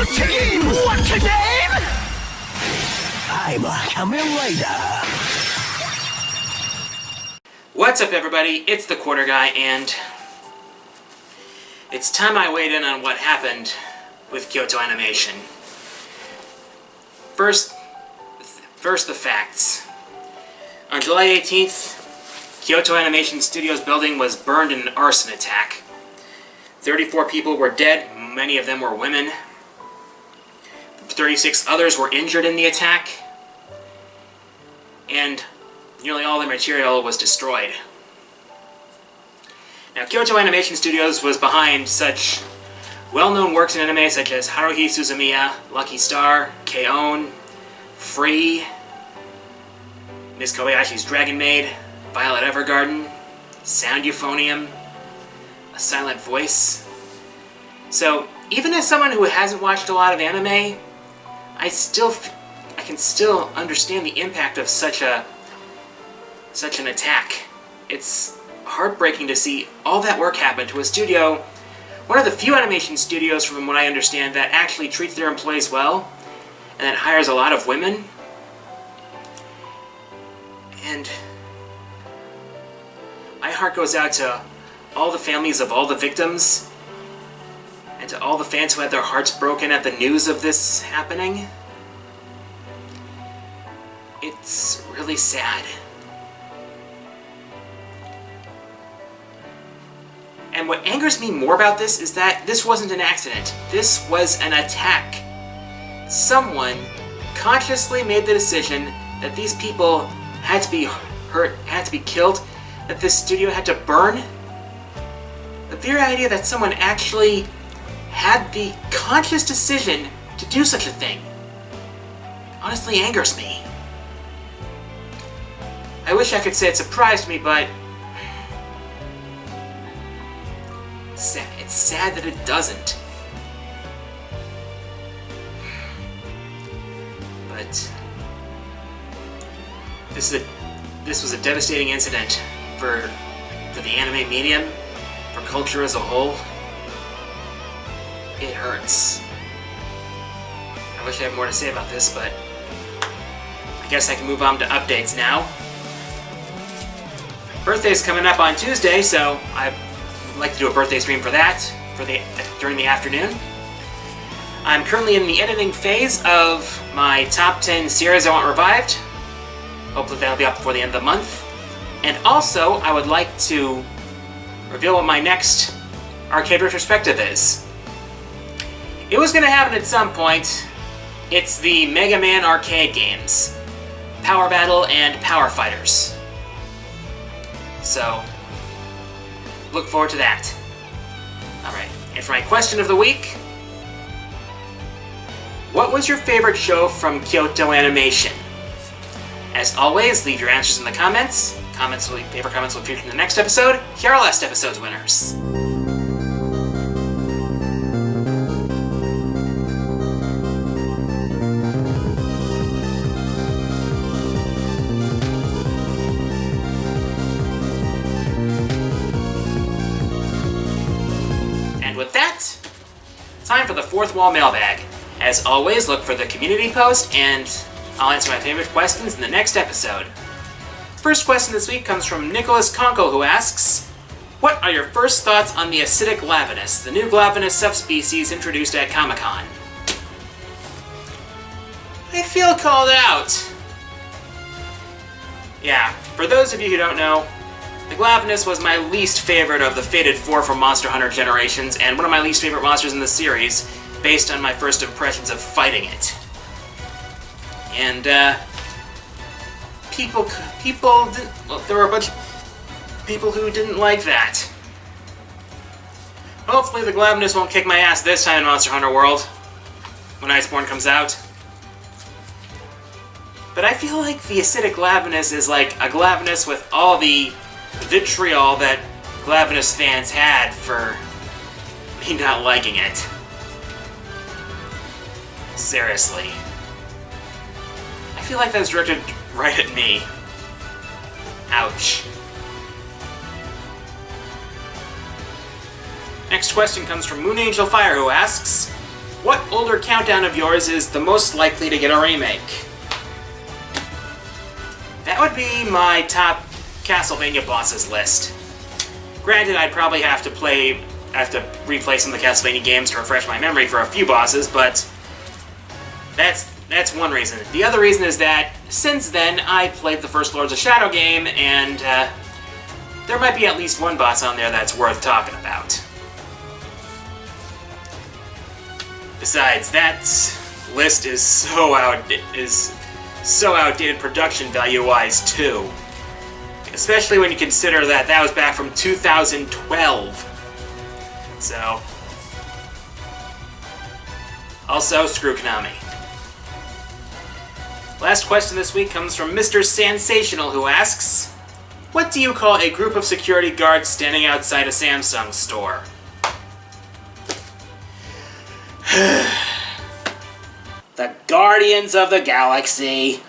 team! What's your name? I'm a Kamen Rider. What's up, everybody? It's the Quarter Guy, and it's time I weighed in on what happened with Kyoto Animation. First, the facts. On July 18th, Kyoto Animation Studios building was burned in an arson attack. 34 people were dead, many of them were women. 36 others were injured in the attack, and nearly all the material was destroyed. Now, Kyoto Animation Studios was behind such well-known works in anime such as Haruhi Suzumiya, Lucky Star, K-On!, Free, Miss Kobayashi's Dragon Maid, Violet Evergarden, Sound Euphonium, A Silent Voice. So, even as someone who hasn't watched a lot of anime, I can still understand the impact of such an attack. It's heartbreaking to see all that work happen to a studio, one of the few animation studios, from what I understand, that actually treats their employees well, and that hires a lot of women. And my heart goes out to all the families of all the victims, and to all the fans who had their hearts broken at the news of this happening. It's really sad. And what angers me more about this is that this wasn't an accident. This was an attack. Someone consciously made the decision that these people had to be hurt, had to be killed, that this studio had to burn. The very idea that someone actually had the conscious decision to do such a thing honestly angers me. I wish I could say it surprised me, but it's sad that it doesn't. But this was a devastating incident for the anime medium, for culture as a whole. It hurts. I wish I had more to say about this, but I guess I can move on to updates now. Birthday's coming up on Tuesday, so I'd like to do a birthday stream for that during the afternoon. I'm currently in the editing phase of my top 10 series I want revived. Hopefully that'll be up before the end of the month. And also, I would like to reveal what my next arcade retrospective is. It was going to happen at some point. It's the Mega Man arcade games, Power Battle and Power Fighters. So, look forward to that. Alright, and for my question of the week, what was your favorite show from Kyoto Animation? As always, leave your answers in the comments. Favorite comments will appear in the next episode. Here are last episode's winners. And with that, time for the fourth wall mailbag. As always, look for the community post, and I'll answer my favorite questions in the next episode. First question this week comes from Nicholas Conkle, who asks, what are your first thoughts on the acidic glavinus, the new glavinus subspecies introduced at Comic-Con? I feel called out. Yeah, for those of you who don't know, the glavinus was my least favorite of the Fated 4 from Monster Hunter Generations, and one of my least favorite monsters in the series, based on my first impressions of fighting it. And, there were a bunch of people who didn't like that. Hopefully the glavinus won't kick my ass this time in Monster Hunter World, when Iceborne comes out. But I feel like the acidic glavinus is like a glavinus with all the vitriol that glavinus fans had for me not liking it. Seriously. I feel like that was directed right at me. Ouch. Next question comes from Moon Angel Fire, who asks, What older Countdown of yours is the most likely to get a remake? That would be my top Castlevania bosses list. Granted, I'd probably have to replay some of the Castlevania games to refresh my memory for a few bosses, but that's one reason. The other reason is that since then I played the first Lords of Shadow game, and there might be at least one boss on there that's worth talking about. Besides, that list is so outdated production value-wise too. Especially when you consider that that was back from 2012. So, also, screw Konami. Last question this week comes from Mr. Sensational, who asks, what do you call a group of security guards standing outside a Samsung store? The Guardians of the Galaxy.